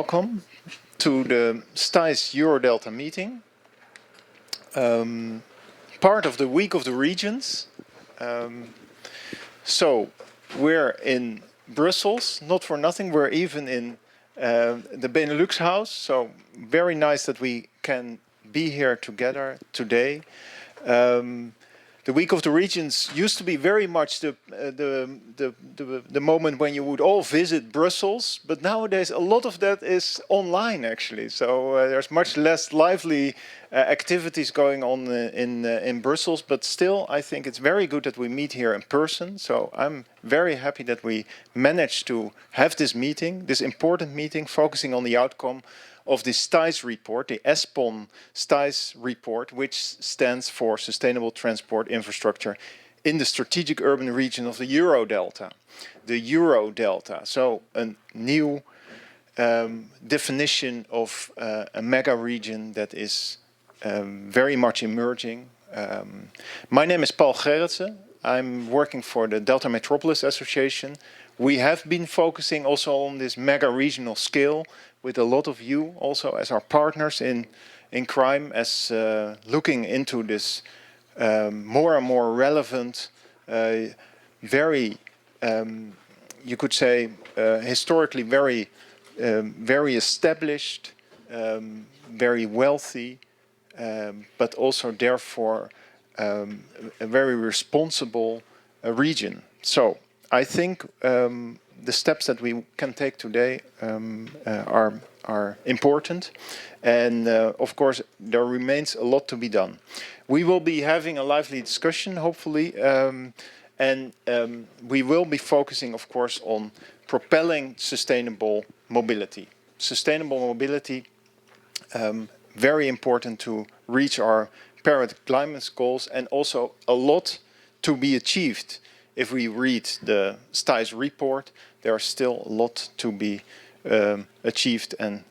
welcome to the Stise Eurodelta meeting, part of the Week of the Regions. So we're in Brussels, not for nothing, we're even in the Benelux house, so very nice that we can be here together today. The Week of the Regions used to be very much the moment when you would all visit Brussels, but nowadays a lot of that is online actually. So there's much less lively activities going on in Brussels, but still I think it's very good that we meet here in person. So I'm very happy that we managed to have this meeting, this important meeting, focusing on the outcome of the Stise report, the ESPON Stise report, which stands for Sustainable Transport Infrastructure in the Strategic Urban Region of the Eurodelta. The Eurodelta, so a new definition of a mega region that is very much emerging. My name is Paul Gerritsen. I'm working for the Delta Metropolis Association. We have been focusing also on this mega regional scale with a lot of you also as our partners in crime, as looking into this more and more relevant, very, you could say, historically very established, very wealthy, but also therefore a very responsible region. So I think the steps that we can take today are important, and of course there remains a lot to be done. We will be having a lively discussion hopefully, and we will be focusing of course on propelling sustainable mobility. Sustainable mobility, very important to reach our Paris climate goals, and also a lot to be achieved. If we read the Stise report, there are still a lot to be achieved and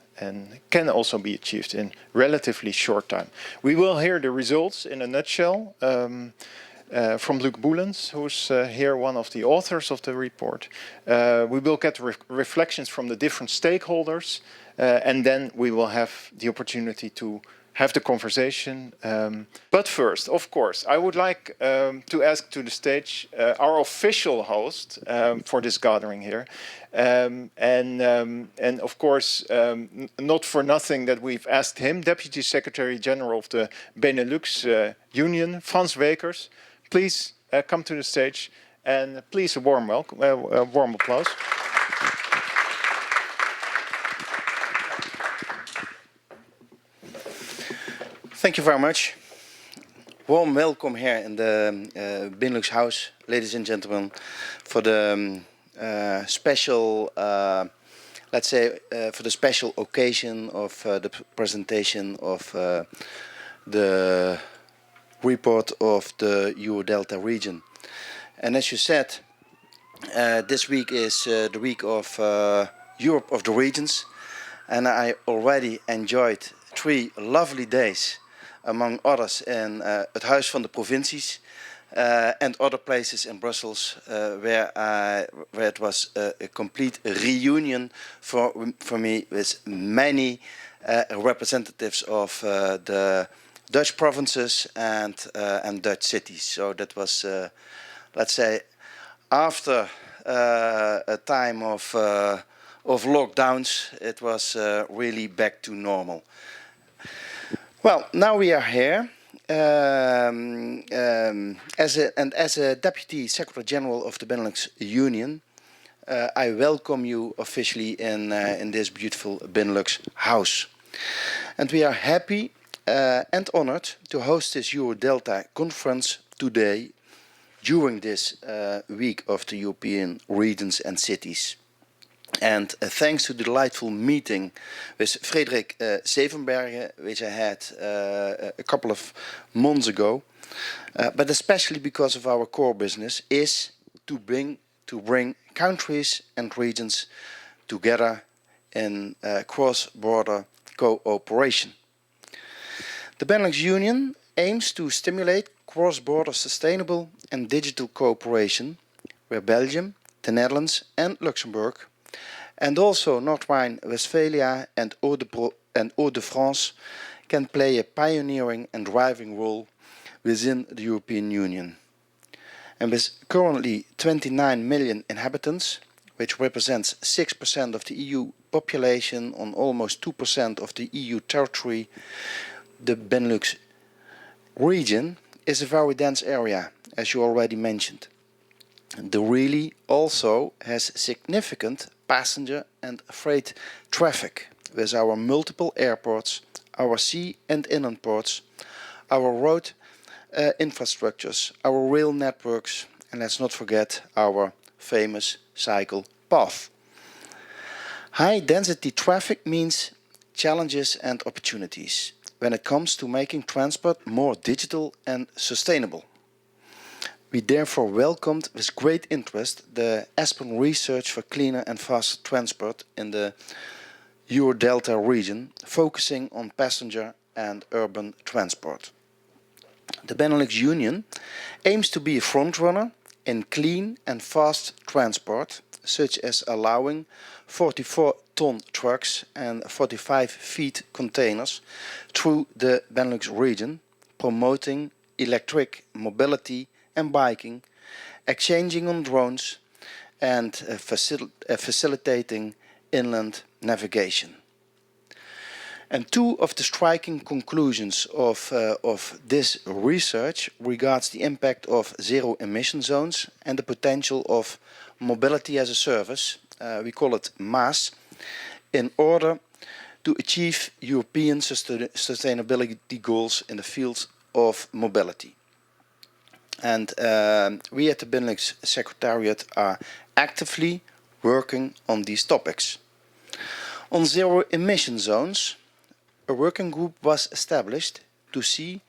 can also be achieved in relatively short time. We will hear the results in a nutshell from Luc Boelens, who's here, one of the authors of the report. We will get reflections from the different stakeholders, and then we will have the opportunity to have the conversation. But first, of course, I would like to ask to the stage our official host for this gathering here. And of course, not for nothing that we've asked him, Deputy Secretary General of the Benelux Union, Frans Wekers. Please come to the stage, and please a warm welcome, a warm applause. Thank you very much. Warm welcome here in the Benelux House, ladies and gentlemen, for the special, let's say, for the special occasion of the presentation of the report of the Eurodelta region. And as you said, this week is the week of Europe of the regions, and I already enjoyed 3 lovely days, among others in het Huis van de Provincies and other places in Brussels where it was a complete reunion for me with many representatives of the Dutch provinces and Dutch cities. So that was, let's say, after a time of lockdowns, it was really back to normal. Well, now we are here as a Deputy Secretary General of the Benelux Union. I welcome you officially in this beautiful Benelux house, and we are happy and honored to host this Eurodelta conference today during this week of the European regions and cities. And thanks to the delightful meeting with Frederik Zevenbergen, which I had a couple of months ago, but especially because of our core business, is to bring countries and regions together in cross-border cooperation. The Benelux Union aims to stimulate cross-border sustainable and digital cooperation, where Belgium, the Netherlands and Luxembourg And also North Rhine-Westphalia and Hauts-de-France can play a pioneering and driving role within the European Union. And with currently 29 million inhabitants, which represents 6% of the EU population on almost 2% of the EU territory, the Benelux region is a very dense area, as you already mentioned. The really also has significant passenger and freight traffic with our multiple airports, our sea and inland ports, our road infrastructures, our rail networks, and let's not forget our famous cycle path. High density traffic means challenges and opportunities when it comes to making transport more digital and sustainable. We therefore welcomed with great interest the ESPON research for cleaner and faster transport in the Eurodelta region, focusing on passenger and urban transport. The Benelux Union aims to be a frontrunner in clean and fast transport, such as allowing 44-ton trucks and 45-feet containers through the Benelux region, promoting electric mobility and biking, exchanging on drones, and facilitating inland navigation. And two of the striking conclusions of this research regards the impact of zero emission zones and the potential of mobility as a service, we call it MaaS, in order to achieve European sustainability goals in the field of mobility. And we at the Benelux Secretariat are actively working on these topics. On zero emission zones, a working group was established to see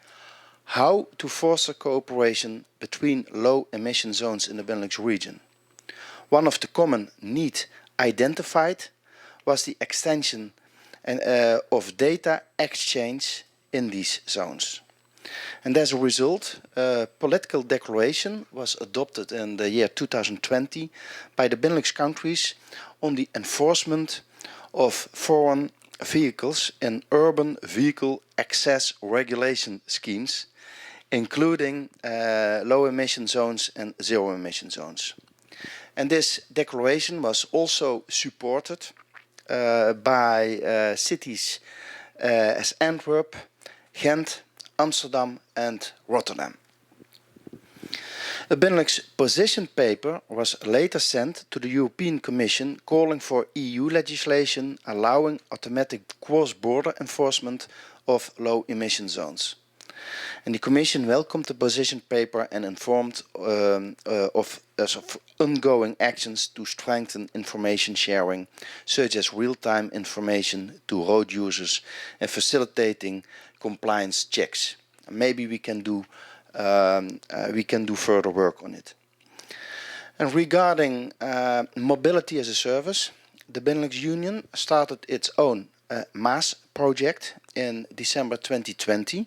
how to foster cooperation between low emission zones in the Benelux region. One of the common needs identified was the extension of data exchange in these zones. And as a result, a political declaration was adopted in the year 2020 by the Benelux countries on the enforcement of foreign vehicles in urban vehicle access regulation schemes, including low emission zones and zero emission zones. And this declaration was also supported by cities as Antwerp, Ghent, Amsterdam and Rotterdam. A Benelux position paper was later sent to the European Commission calling for EU legislation allowing automatic cross-border enforcement of low emission zones. And the Commission welcomed the position paper and informed of ongoing actions to strengthen information sharing, such as real-time information to road users and facilitating compliance checks. Maybe we can do further work on it. And regarding mobility as a service, the Benelux Union started its own MaaS project in December 2020.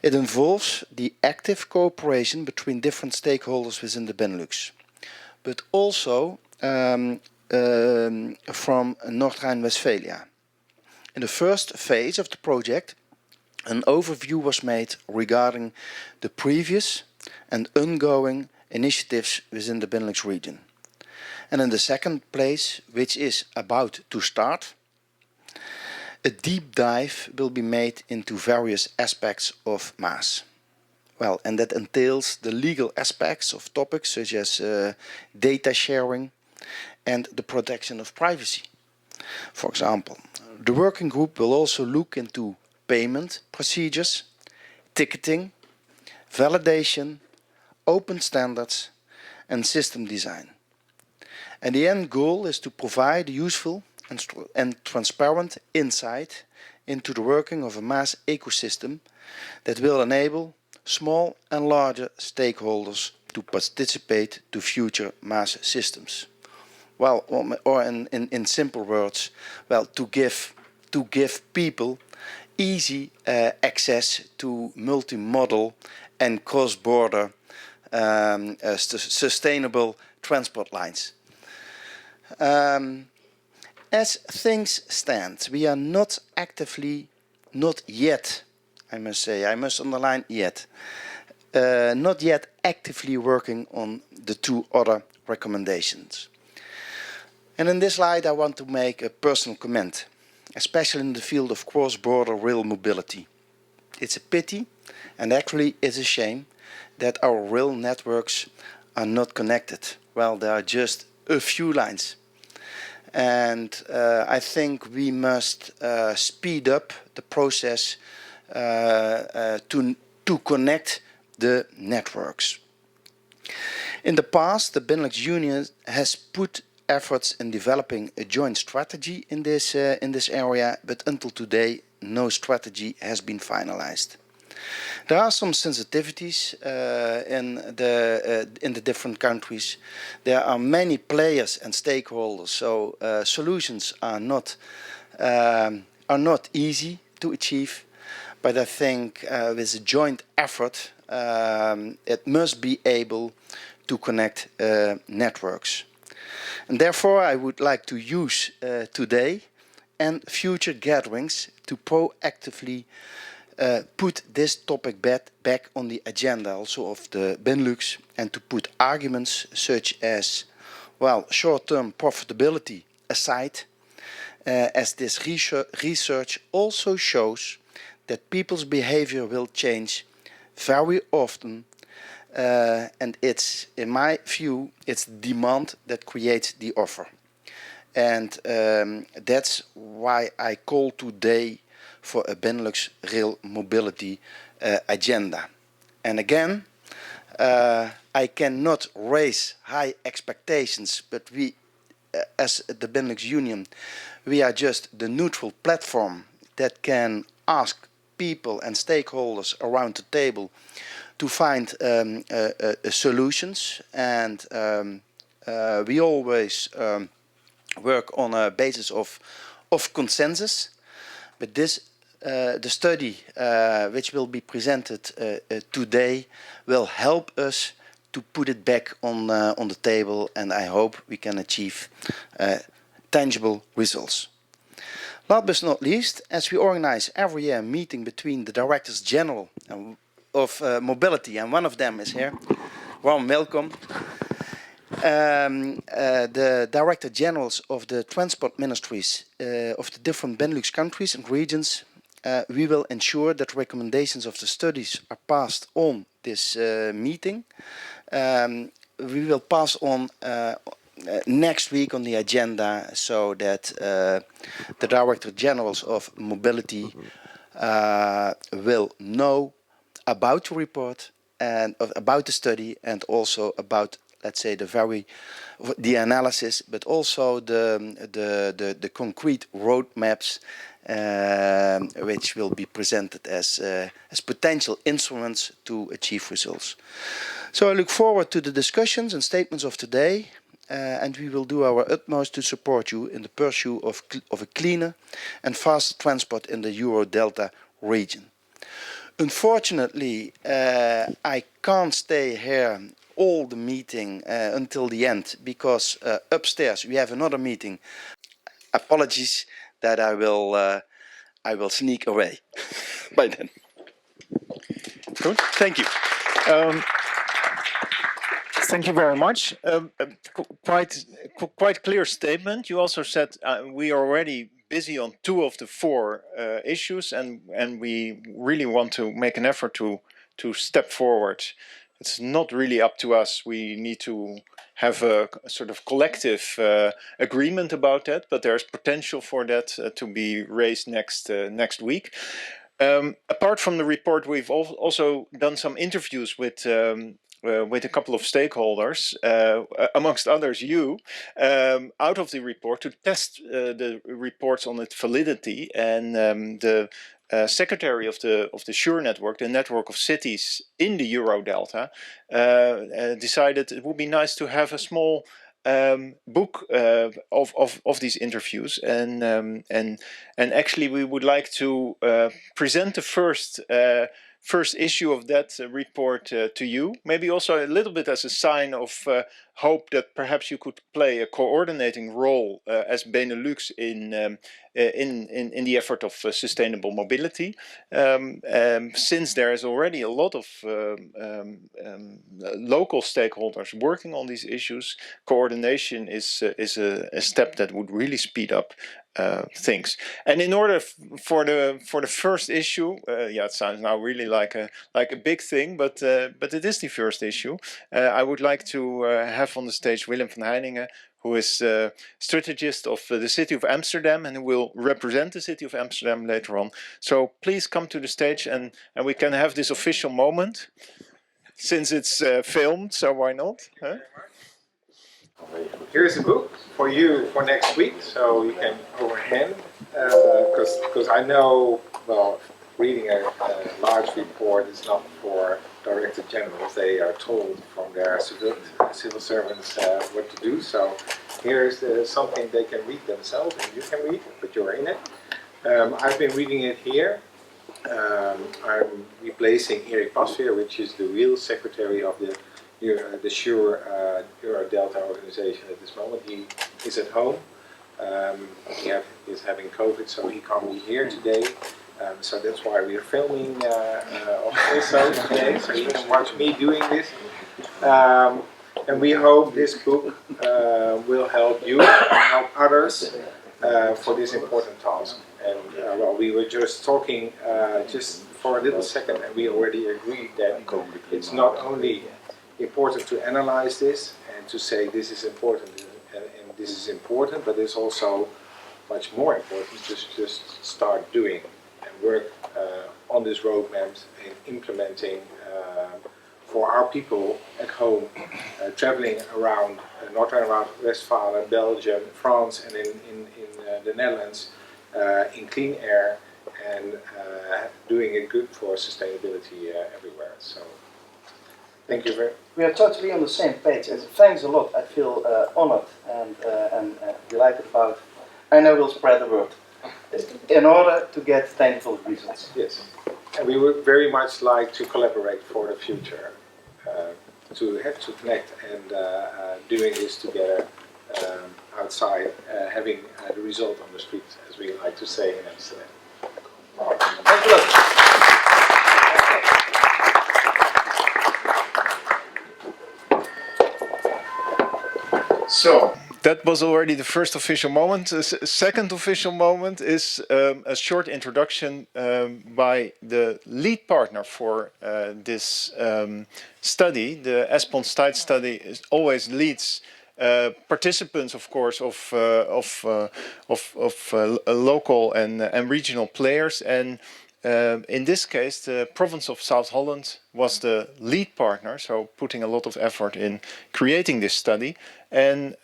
It involves the active cooperation between different stakeholders within the Benelux, but also from North Rhine-Westphalia. In the first phase of the project, an overview was made regarding the previous and ongoing initiatives within the Benelux region. And in the second place, which is about to start, a deep dive will be made into various aspects of MaaS. Well, and that entails the legal aspects of topics such as data sharing and the protection of privacy. For example, the working group will also look into payment procedures, ticketing, validation, open standards, and system design. And the end goal is to provide useful and transparent insight into the working of a MaaS ecosystem that will enable small and larger stakeholders to participate to future MaaS systems. Well, or in simple words, well, to give people easy access to multimodal and cross-border sustainable transport lines. As things stand, we are not actively, not yet, I must say, I must underline yet, not yet actively working on the two other recommendations. And in this light, I want to make a personal comment, especially in the field of cross-border rail mobility. It's a pity, and actually it's a shame, that our rail networks are not connected. Well, there are just a few lines. And I think we must speed up the process to connect the networks. In the past, the Benelux Union has put efforts in developing a joint strategy in this area, but until today, no strategy has been finalized. There are some sensitivities in the different countries. There are many players and stakeholders, so solutions are not easy to achieve. But I think with a joint effort, it must be able to connect networks. And therefore, I would like to use today and future gatherings to proactively put this topic back on the agenda also of the Benelux, and to put arguments such as, well, short-term profitability aside, as this research also shows that people's behavior will change very often, and it's, in my view, it's demand that creates the offer. And that's why I call today for a Benelux rail mobility agenda. And again, I cannot raise high expectations, but we, as the Benelux Union, we are just the neutral platform that can ask people and stakeholders around the table to find solutions. And we always work on a basis of consensus. But this, the study which will be presented today will help us to put it back on the table, and I hope we can achieve tangible results. Last but not least, as we organize every year a meeting between the Directors General of Mobility, and one of them is here, warm welcome. The Director Generals of the Transport Ministries of the different Benelux countries and regions, we will ensure that recommendations of the studies are passed on this meeting. We will pass on next week on the agenda, so that the Director Generals of Mobility will know about the report and about the study, and also about, let's say, the analysis, but also the concrete roadmaps which will be presented as potential instruments to achieve results. So I look forward to the discussions and statements of today, and we will do our utmost to support you in the pursuit of a cleaner and faster transport in the Eurodelta region. Unfortunately, I can't stay here all the meeting until the end, because upstairs we have another meeting. Apologies that I will sneak away by then. Good, thank you. Thank you very much. Quite clear statement. You also said we are already busy on 2 of the 4 issues, and we really want to make an effort to step forward. It's not really up to us. We need to have a sort of collective agreement about that, but there's potential for that to be raised next week. Apart from the report, we've also done some interviews with a couple of stakeholders, amongst others you, out of the report, to test the reports on its validity. And the secretary of the SURE network, the network of cities in the Eurodelta, decided it would be nice to have a small book of these interviews, and actually we would like to present the first first issue of that report to you. Maybe also a little bit as a sign of hope that perhaps you could play a coordinating role as Benelux in the effort of sustainable mobility. Since there is already a lot of local stakeholders working on these issues, coordination is a step that would really speed up things. And in order for the first issue, yeah, it sounds now really like a big thing, but it is the first issue. I would like to have on the stage Willem van Heiningen, who is strategist of the city of Amsterdam and who will represent the city of Amsterdam later on. So please come to the stage and we can have this official moment, since it's filmed, so why not? Huh? Here's a book for you for next week, so you can overhand, because I know, well, reading a large report is not for director generals. They are told from their civil servants what to do. So here's something they can read themselves, and you can read, but you're in it. I've been reading it here. I'm replacing Erik Pasveer, which is the real secretary of the Eurodelta organization at this moment. He is at home. He is having COVID, so he can't be here today. So that's why we're filming also today, so you can watch me doing this. And we hope this book will help you and help others for this important task. And well, we were just talking just for a little second, and we already agreed that it's not only important to analyze this and to say this is important and this is important, but it's also much more important to just start doing and work on this roadmap and implementing for our people at home, traveling around North Rhine-Westphalia, Belgium, France, and in the Netherlands in clean air and doing it good for sustainability everywhere. So. Thank you very much. We are totally on the same page, and thanks a lot. I feel honored and delighted about. And I will spread the word in order to get tangible results. Yes, and we would very much like to collaborate for the future, to have to connect and doing this together outside, having the result on the streets, as we like to say in Amsterdam. Thanks a lot. So that was already the first official moment. The second official moment is a short introduction by the lead partner for this study. The ESPON Stise study always leads participants, of course, of local and regional players. And in this case, the province of Zuid-Holland was the lead partner, so putting a lot of effort in creating this study. And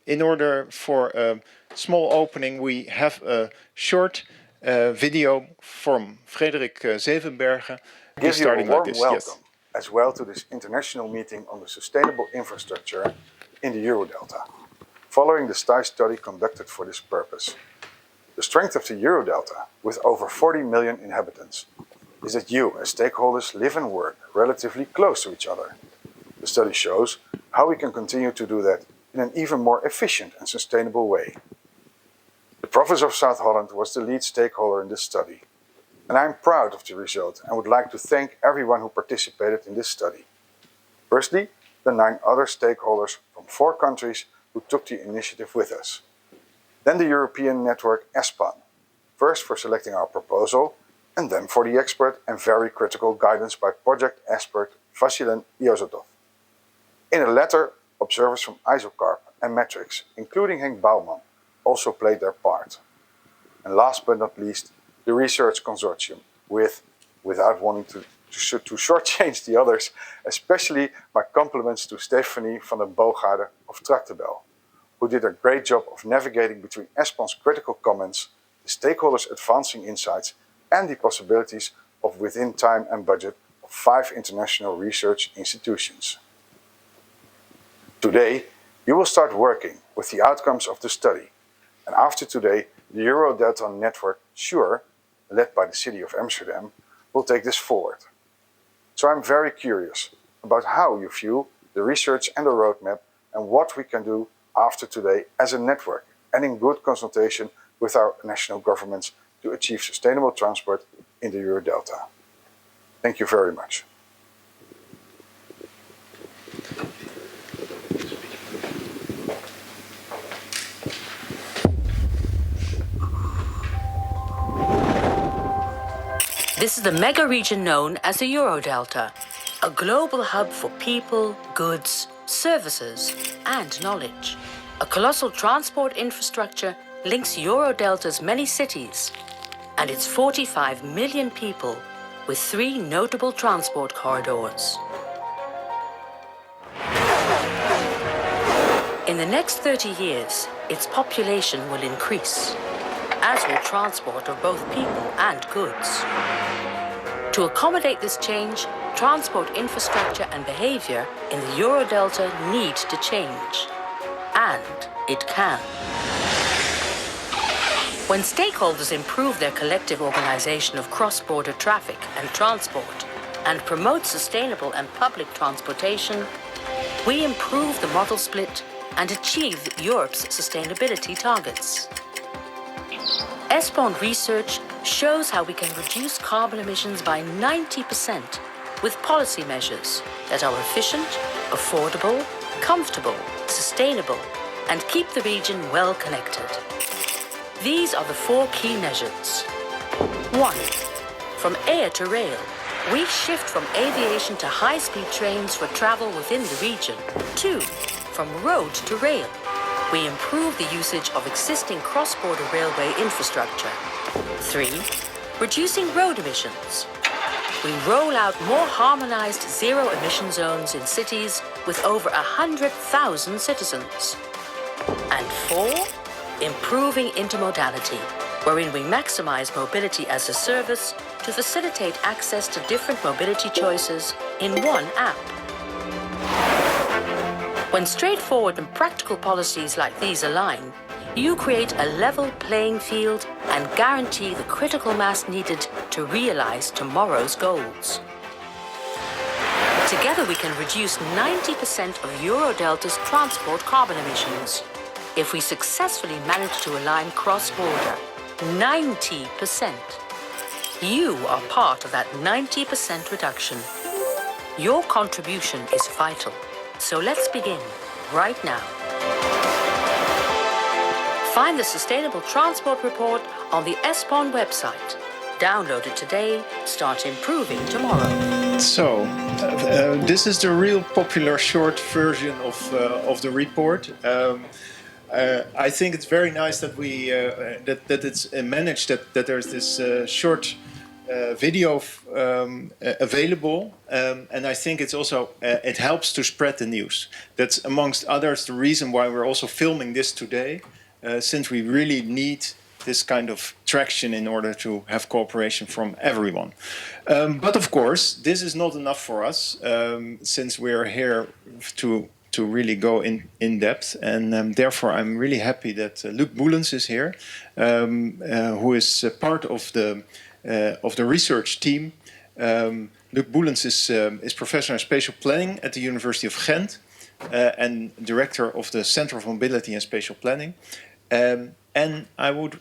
in order for a small opening, we have a short video from Frederik Zevenbergen. Give you a warm welcome as well to this international meeting on the sustainable infrastructure in the Eurodelta, following the Stise study conducted for this purpose. The strength of the Eurodelta, with over 40 million inhabitants, is that you as stakeholders live and work relatively close to each other. The study shows how we can continue to do that in an even more efficient and sustainable way. The province of Zuid-Holland was the lead stakeholder in this study, and I am proud of the result and would like to thank everyone who participated in this study. Firstly, the 9 other stakeholders from 4 countries who took the initiative with us. Then the European network ESPON, first for selecting our proposal, and then for the expert and very critical guidance by project expert Vasilij Iosotov. In the latter, observers from Isocarp and Metrics, including Henk Bouwman, also played their part. And last but not least, the research consortium, without wanting to shortchange the others, especially my compliments to Stephanie van der Boogaarde of Tractebel, who did a great job of navigating between ESPON's critical comments, the stakeholders' advancing insights, and the possibilities of within time and budget of 5 international research institutions. Today, you will start working with the outcomes of the study, and after today, the Eurodelta network, SURE, led by the city of Amsterdam, will take this forward So I'm very curious about how you view the research and the roadmap and what we can do after today as a network and in good consultation with our national governments to achieve sustainable transport in the Eurodelta. Thank you very much. This is the mega region known as the Eurodelta, a global hub for people, goods, services, and knowledge. A colossal transport infrastructure links Eurodelta's many cities and its 45 million people with 3 notable transport corridors. In the next 30 years, its population will increase, as will transport of both people and goods. To accommodate this change, transport infrastructure and behavior in the Eurodelta need to change. And it can. When stakeholders improve their collective organization of cross-border traffic and transport and promote sustainable and public transportation, we improve the model split and achieve Europe's sustainability targets. ESPON research shows how we can reduce carbon emissions by 90% with policy measures that are efficient, affordable, comfortable, sustainable, and keep the region well connected. These are the 4 key measures. 1. From air to rail, we shift from aviation to high-speed trains for travel within the region. 2. From road to rail, we improve the usage of existing cross-border railway infrastructure. 3. Reducing road emissions. We roll out more harmonized zero-emission zones in cities with over 100,000 citizens. And 4. Improving intermodality, wherein we maximize mobility as a service to facilitate access to different mobility choices in one app. When straightforward and practical policies like these align, you create a level playing field and guarantee the critical mass needed to realize tomorrow's goals. Together we can reduce 90% of Eurodelta's transport carbon emissions. If we successfully manage to align cross-border, 90%. You are part of that 90% reduction. Your contribution is vital. So let's begin right now. Find the Sustainable Transport Report on the ESPON website. Download it today, start improving tomorrow. So, this is the real popular short version of the report. I think it's very nice that we that it's managed that there's this short video available, and I think it's also it helps to spread the news. That's amongst others the reason why we're also filming this today, since we really need this kind of traction in order to have cooperation from everyone. But of course, this is not enough for us, since we're here to really go in depth, and therefore I'm really happy that Luc Boelens is here, who is part of the research team. Luc Boelens is professor in spatial planning at the University of Ghent and director of the Center of Mobility and Spatial Planning. And I would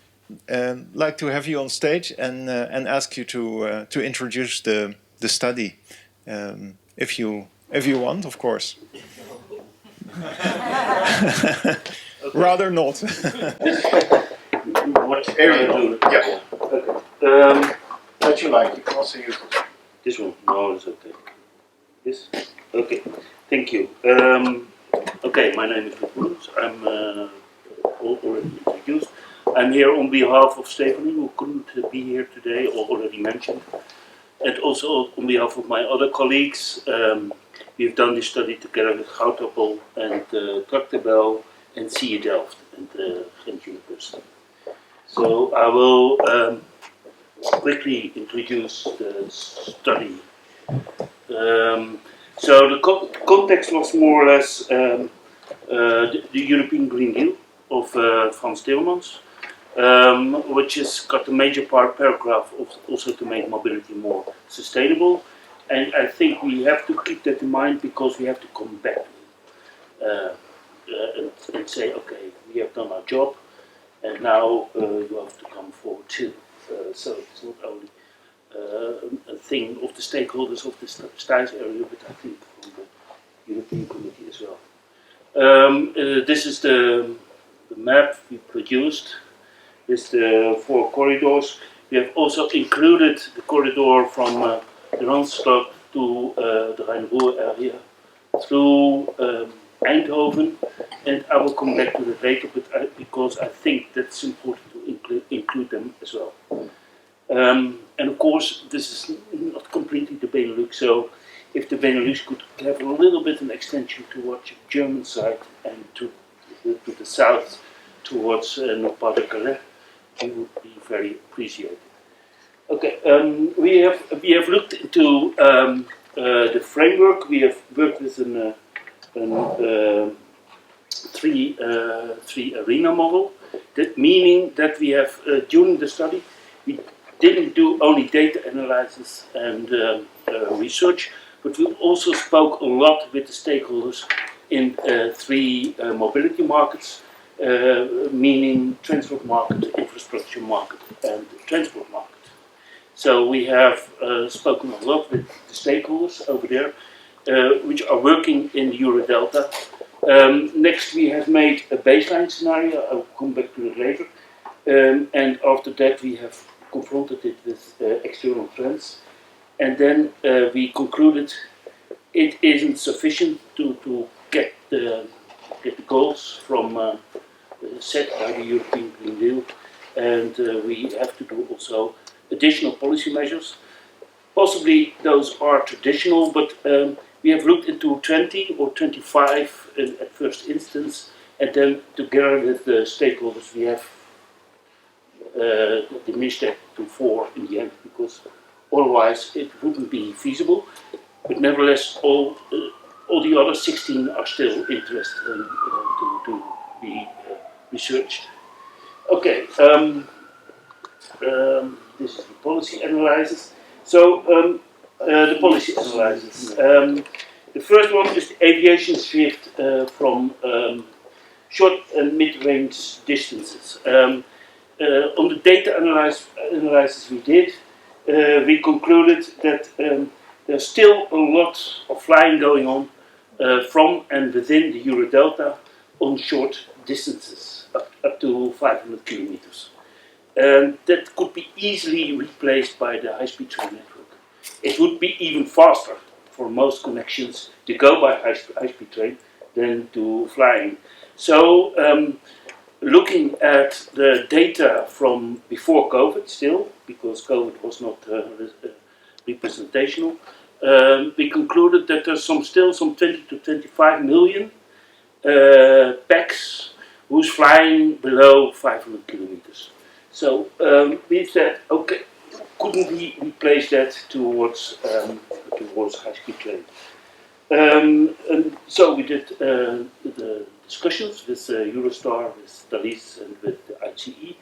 like to have you on stage and ask you to introduce the study, if you want, of course. Rather not. What can I do? Yeah. Okay. What you like. You can also use This one? No, it's okay. This? Okay. Thank you. Okay, my name is Luc Boelens. I'm already introduced. I'm here on behalf of Stephanie, who couldn't be here today, or already mentioned, and also on behalf of my other colleagues. We've done this study together with Goudappel and Tractebel and CE Delft and Ghent University. So I will quickly introduce the study. So the context was more or less the European Green Deal of Frans Timmermans, which has got a major paragraph of also to make mobility more sustainable. And I think we have to keep that in mind because we have to come back and say, okay, we have done our job, and now you have to come forward too. So it's not only a thing of the stakeholders of the Stise area, but I think from the European Committee as well. This is the map we produced with the 4 corridors. We have also included the corridor from the Randstad to the Rhine-Ruhr area through Eindhoven, and I will come back to that later, but because I think that's important to include them as well. And of course, this is not completely the Benelux, so if the Benelux could have a little bit an extension towards the German side and to the south towards Nord-Pas-de-Calais, it would be very appreciated. Okay, we have looked into the framework. We have worked with three arena model. That meaning that we have during the study we didn't do only data analysis and research, but we also spoke a lot with the stakeholders in 3 mobility markets, meaning transport market, infrastructure market, and transport market. So we have spoken a lot with the stakeholders over there, which are working in the Eurodelta. Next, we have made a baseline scenario. I will come back to it later. And after that, we have confronted it with external trends. And then we concluded it isn't sufficient to get the goals from set by the European Green Deal. And we have to do also additional policy measures. Possibly those are traditional, but we have looked into 20 or 25 at first instance, and then together with the stakeholders we have diminished that to 4 in the end, because otherwise it wouldn't be feasible. But nevertheless, all the other 16 are still interested in, to be researched. Okay, this is the policy analysis. So the policy analysis. The first one is the aviation shift from short and mid-range distances. On the data analysis we did, we concluded that there's still a lot of flying going on from and within the Eurodelta on short distances, up to 500 kilometers. And that could be easily replaced by the high-speed train network. It would be even faster for most connections to go by high-speed train than to flying. So, looking at the data from before COVID still, because COVID was not representational, we concluded that there's still some 20 to 25 million pax who's flying below 500 kilometers. So we said, okay, couldn't we replace that towards high-speed train? And so we did the discussions with Eurostar, with Stise, and with the ICE.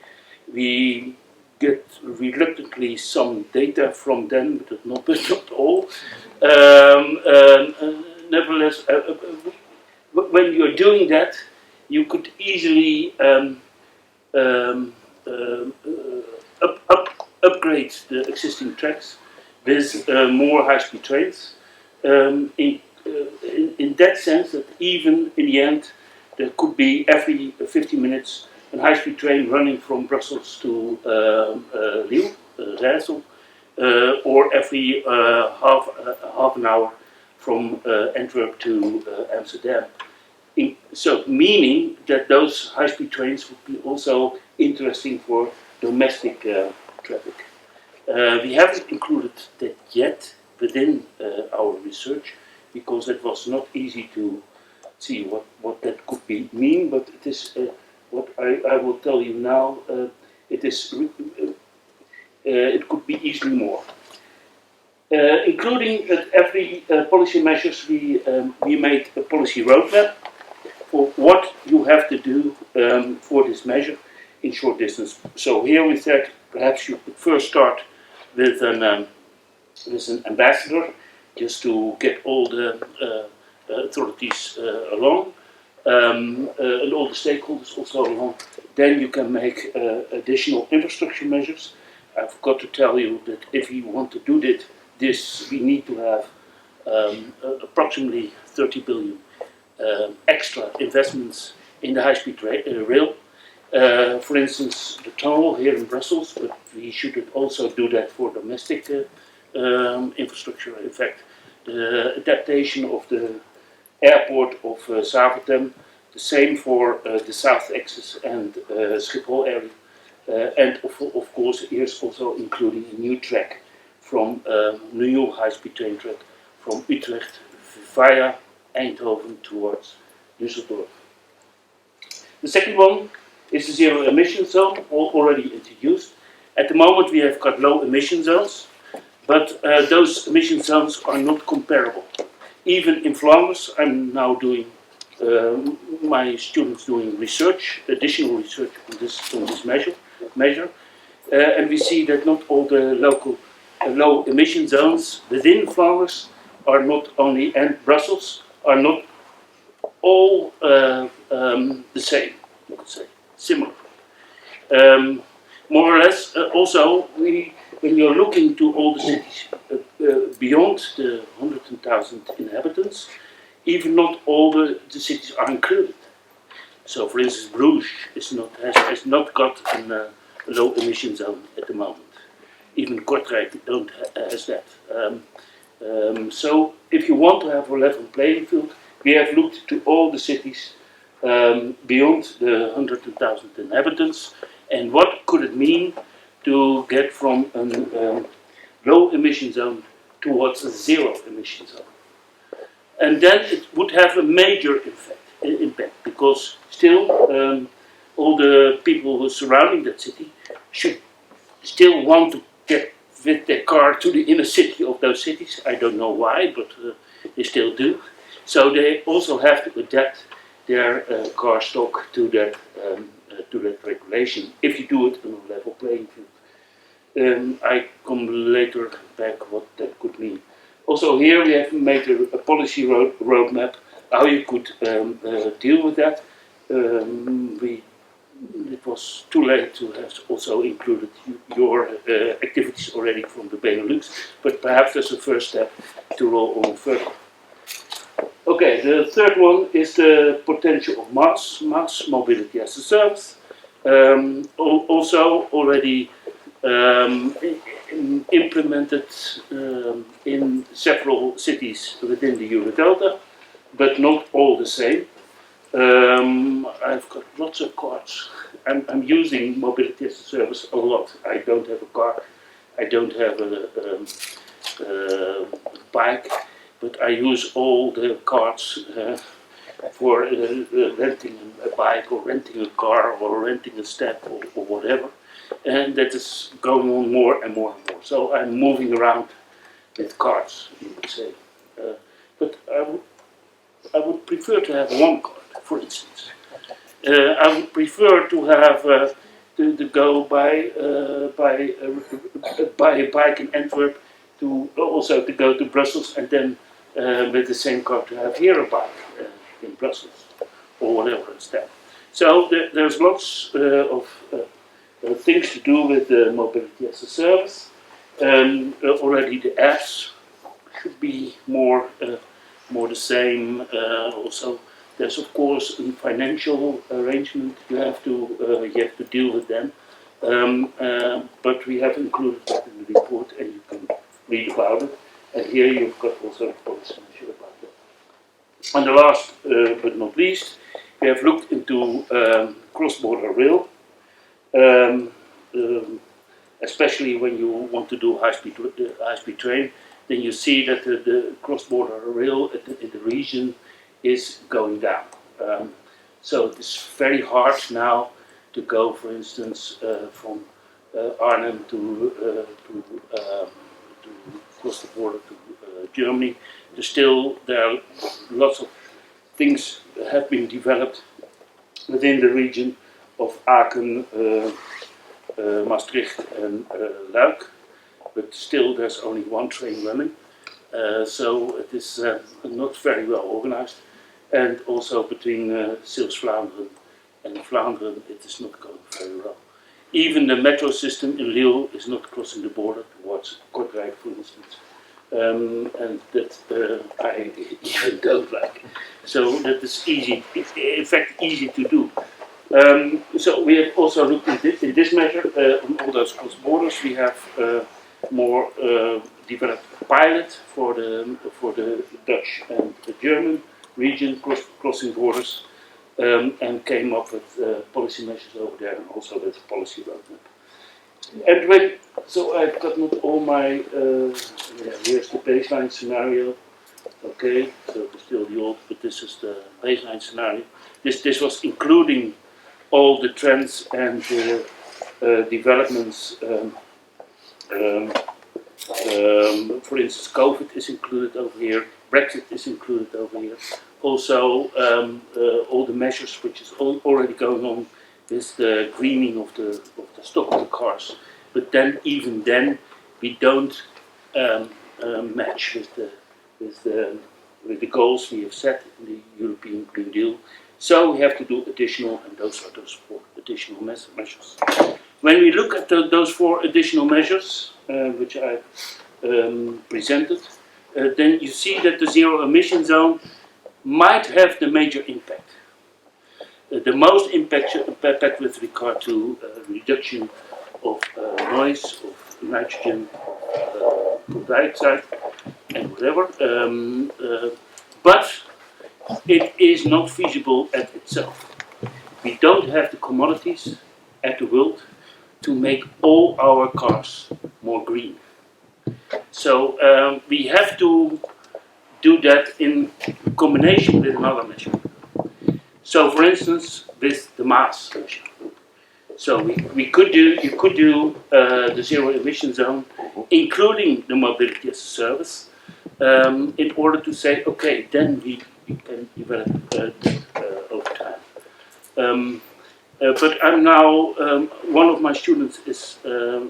We get reluctantly some data from them, but not all. Nevertheless, when you're doing that, you could easily upgrade the existing tracks with more high-speed trains. In that sense, that even in the end, there could be every 50 minutes a high-speed train running from Brussels to Lille, Rijssel, or every half an hour from Antwerp to Amsterdam. So meaning that those high-speed trains would be also interesting for domestic traffic. We haven't included that yet within our research, because it was not easy to see what that could mean, but it is what I will tell you now. It could be easily more. Including at every policy measures, we made a policy roadmap for what you have to do for this measure in short distance. So here we said perhaps you could first start with an ambassador, just to get all the authorities along, and all the stakeholders also along. Then you can make additional infrastructure measures. I forgot to tell you that if you want to do this, we need to have approximately 30 billion extra investments in the high-speed rail. For instance, the tunnel here in Brussels, but we should also do that for domestic infrastructure. In fact, the adaptation of the airport of Zaventem, the same for the South Axis and Schiphol area. And of course, here's also including a new track from new high-speed train track from Utrecht via Eindhoven towards Düsseldorf. The second one is the zero emission zone, already introduced. At the moment we have got low emission zones, but those emission zones are not comparable. Even in Flanders, I'm now doing, my students doing research, additional research on this measure, and we see that not all the local low emission zones within Flanders are not only, and Brussels, are not all the same, you could say, similar. More or less, also, when you're looking to all the cities beyond the 100,000 inhabitants, even not all the cities are included. So, for instance, Bruges has not got a low emission zone at the moment. Even Kortrijk has that. So, if you want to have a level playing field, we have looked to all the cities beyond the 100,000 inhabitants, and what could it mean to get from a low emission zone towards a zero emission zone. And then it would have a major impact, because still all the people who are surrounding that city should still want to get with their car to the inner city of those cities. I don't know why, but they still do. So they also have to adapt their car stock to that regulation, if you do it on a level playing field. I come later back what that could mean. Also here we have made a policy roadmap, how you could deal with that. It was too late to have also included your activities already from the Benelux, but perhaps that's a first step to roll on further. Okay, the third one is the potential of mass mobility as a service. Also already implemented in several cities within the Eurodelta, but not all the same. I've got lots of cars. I'm using mobility as a service a lot. I don't have a car, I don't have a bike, but I use all the cards for renting a bike or renting a car or renting a step or whatever. And that is going on more and more and more. So I'm moving around with cards, you would say. But I would prefer to have one card, for instance. I would prefer to have to go buy a bike in Antwerp, to also to go to Brussels, and then with the same card to have here a bike in Brussels or whatever instead. So there's lots of things to do with mobility as a service. Already the apps should be more the same. Also, there's of course a financial arrangement. You have to deal with them. But we have included that in the report, and you can read about it. And here you've got also a policy measure about that. And the last but not least, we have looked into cross-border rail. Especially when you want to do high-speed train, then you see that the cross-border rail in the region is going down. So it's very hard now to go, for instance, from Arnhem to cross the border to Germany. There are lots of things that have been developed within the region of Aachen, Maastricht and Luik, but still there's only one train running. So it is not very well organized. And also between Zeeuws-Vlaanderen and Vlaanderen, it is not going very well. Even the metro system in Lille is not crossing the border towards Kortrijk, for instance. And that I even don't like. So that is easy, in fact, easy to do. So we have also looked in this measure on all those cross borders. We have more developed pilot for the Dutch and the German region crossing borders, and came up with policy measures over there and also with policy roadmap. And so I've got not all my, here's the baseline scenario. Okay, so it's still the old, but this is the baseline scenario. This was including all the trends and developments. For instance, COVID is included over here. Brexit is included over here. Also, all the measures which is already going on with the greening of the stock of the cars. But then, even then, we don't match with the goals we have set in the European Green Deal. So we have to do additional, and those are those 4 additional measures. When we look at those 4 additional measures, which I presented, then you see that the zero emission zone might have the major impact. The most impact with regard to reduction of noise, of nitrogen, carbon dioxide, and whatever. But it is not feasible at itself. We don't have the commodities at the world to make all our cars more green. So we have to do that in combination with another measure. So, for instance, with the mass measure. So you could do the zero emission zone, including the mobility as a service, in order to say, okay, then we can develop over time. But I'm now, one of my students is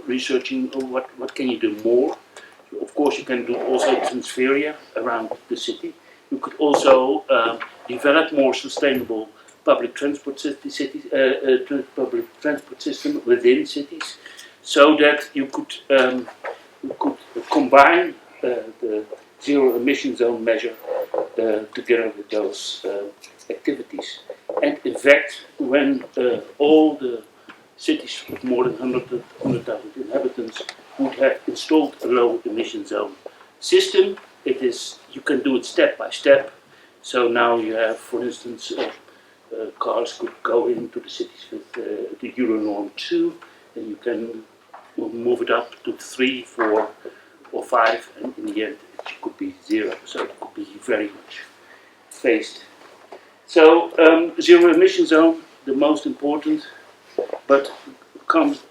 researching what can you do more. Of course, you can do also transferia around the city. You could also develop more sustainable public transport system within cities, so that you could combine the zero emission zone measure together with those activities. And in fact, when all the cities with more than 100,000 inhabitants would have installed a low emission zone system, you can do it step by step. So now you have, for instance, cars could go into the cities with the Euro norm 2, and you can move it up to 3, 4, or 5, and in the end it could be 0. So it could be very much phased. So zero emission zone, the most important, but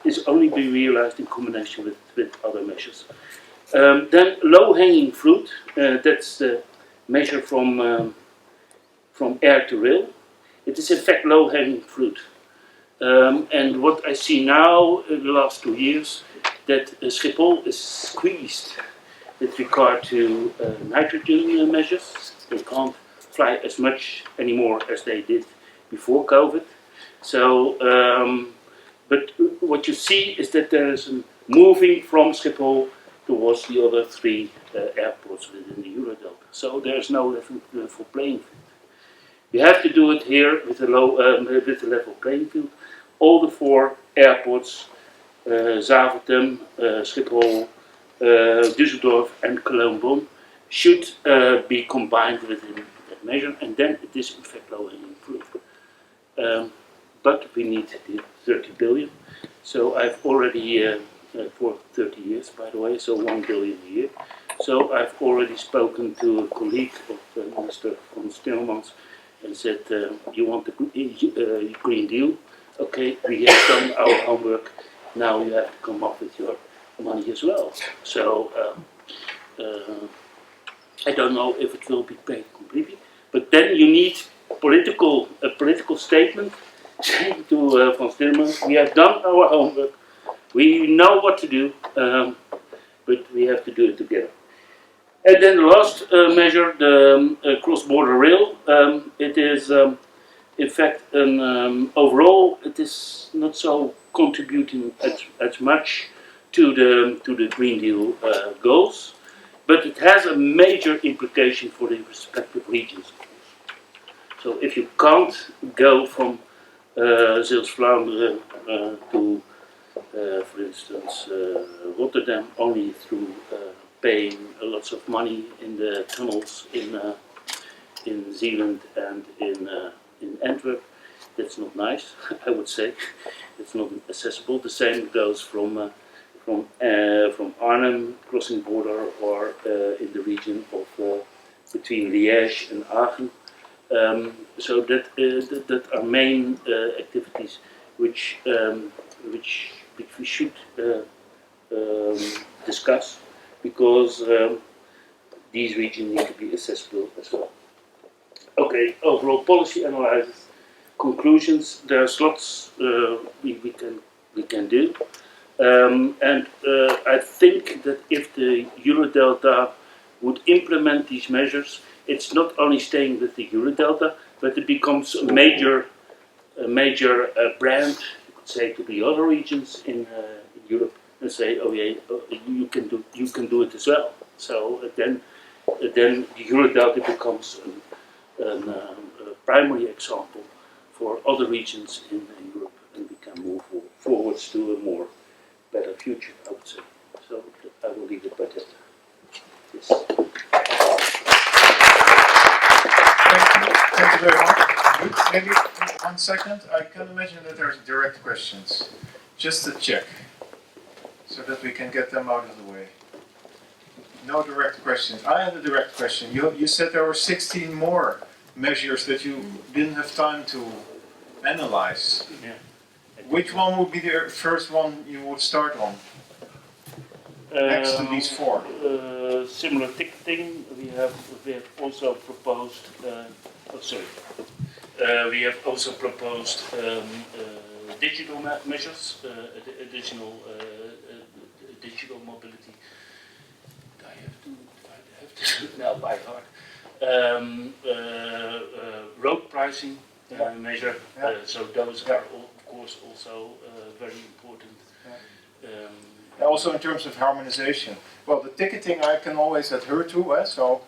is only be realized in combination with other measures. Then low-hanging fruit, that's the measure from air to rail. It is in fact low-hanging fruit. And what I see now in the last 2 years, that Schiphol is squeezed with regard to nitrogen measures. They can't fly as much anymore as they did before COVID. So, but what you see is that there is a moving from Schiphol towards the other 3 airports within the Eurodelta. So there is no level playing field. We have to do it here with a level playing field. All the 4 airports, Zaventem, Schiphol, Düsseldorf, and Cologne-Bonn, should be combined within that measure, and then it is in fact low-hanging fruit. But we need the 30 billion. So I've already, for 30 years by the way, so 1 billion a year. So I've already spoken to a colleague of Minister von Timmermans and said, you want the Green Deal? Okay, we have done our homework, now you have to come up with your money as well. So I don't know if it will be paid completely, but then you need a political statement saying to von Timmermans, we have done our homework, we know what to do, but we have to do it together. And then the last measure, the cross-border rail. It is, in fact, overall, it is not so contributing as much to the Green Deal goals, but it has a major implication for the respective regions. So if you can't go from Zuid-Vlaanderen to, for instance, Rotterdam only through paying lots of money in the tunnels in Zealand and in Antwerp, that's not nice. I would say it's not accessible. The same goes from Arnhem crossing border or in the region of between Liège and Aachen. So that are main activities which we should discuss, because these regions need to be accessible as well. Okay, overall policy analysis, conclusions. There's lots we can do, and I think that if the Eurodelta would implement these measures, it's not only staying with the Eurodelta, but it becomes a major brand, you could say, to the other regions in Europe, and say, oh yeah, you can do it as well. So then the Eurodelta becomes a primary example for other regions in Europe, and we can move forwards to a more better future, I would say. So I will leave it by that. Yes. Thank you very much. Maybe 1 second. I can imagine that there's direct questions. Just to check, so that we can get them out of the way. No direct questions. I have a direct question. You said there were 16 more measures that you didn't have time to analyze. Yeah. Which one would be the first one you would start on? Next to these 4. Similar ticketing. We have also proposed. We have also proposed digital measures, additional digital mobility. I have to do it now by heart. Road pricing measure. So those are, of course, also very important. Also in terms of harmonization. Well, the ticketing I can always adhere to, so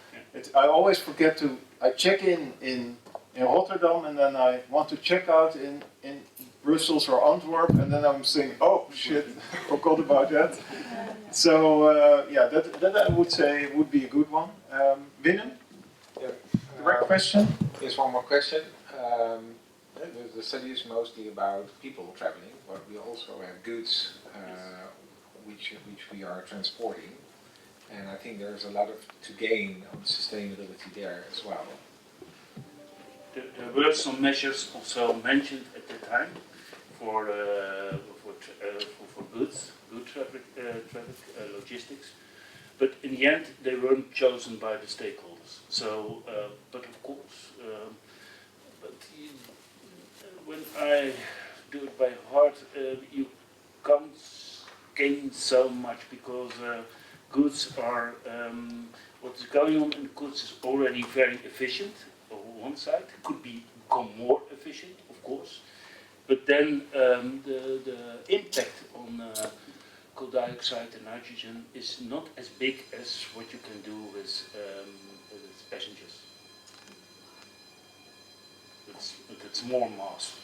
I always forget to, I check in Rotterdam, and then I want to check out in Brussels or Antwerp, and then I'm saying, oh shit, forgot about that. So yeah, that I would say would be a good one. Willem? Yeah. Direct question? Here's one more question. The study is mostly about people traveling, but we also have goods which we are transporting, and I think there's a lot to gain on sustainability there as well. There were some measures also mentioned at the time for goods, good traffic, logistics, but in the end they weren't chosen by the stakeholders. So, but of course, when I do it by heart, you can't gain so much, because goods are what is going on in goods is already very efficient. On one side, could become more efficient, of course, but then the impact on coal dioxide and nitrogen is not as big as what you can do with passengers. It's more mass.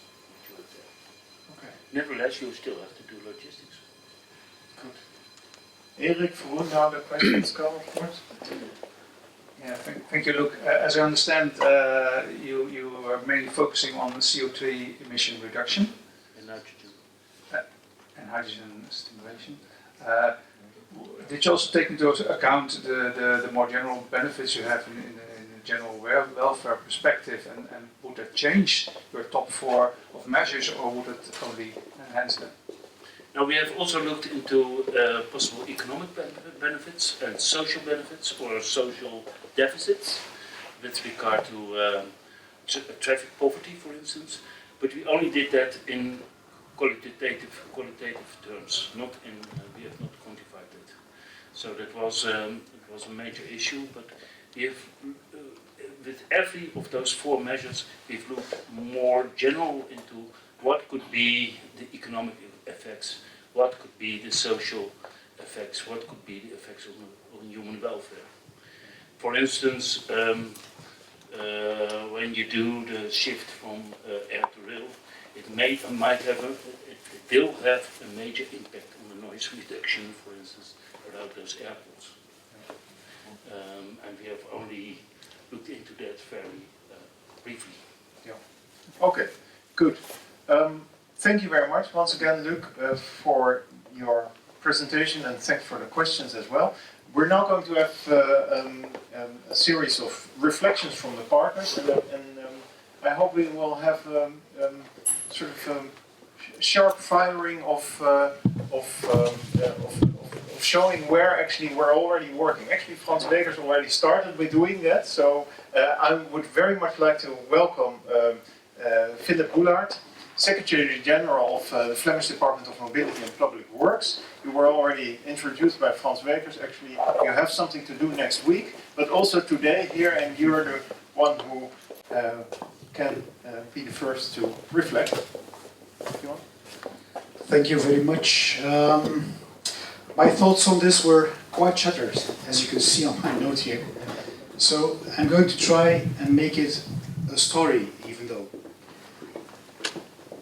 Okay. Nevertheless, you still have to do logistics. Good. Erik, for whom now the questions come, of course. Yeah, thank you, Luc. As I understand, you are mainly focusing on CO2 emission reduction And nitrogen. And hydrogen stimulation. Did you also take into account the more general benefits you have in a general welfare perspective, and would that change your top 4 of measures, or would it only enhance them? Now, we have also looked into possible economic benefits and social benefits, or social deficits with regard to traffic poverty, for instance. But we only did that in qualitative terms, not in we have not quantified that. So that was a major issue, but if with every of those four measures, we've looked more general into what could be the economic effects, what could be the social effects, what could be the effects on human welfare. For instance, when you do the shift from air to rail, it will have a major impact on the noise reduction, for instance, around those airports. And we have only looked into that very briefly. Yeah. Okay, good. Thank you very much once again, Luc, for your presentation, and thanks for the questions as well. We're now going to have a series of reflections from the partners, and I hope we will have sort of sharp firing of showing where actually we're already working. Actually, Frans Wekers already started with doing that, so I would very much like to welcome Philip Boulaert, Secretary General of the Flemish Department of Mobility and Public Works. You were already introduced by Frans Wekers. Actually, you have something to do next week, but also today here, and you're the one who can be the first to reflect. If you want. Thank you very much. My thoughts on this were quite shattered, as you can see on my note here. So I'm going to try and make it a story, even though.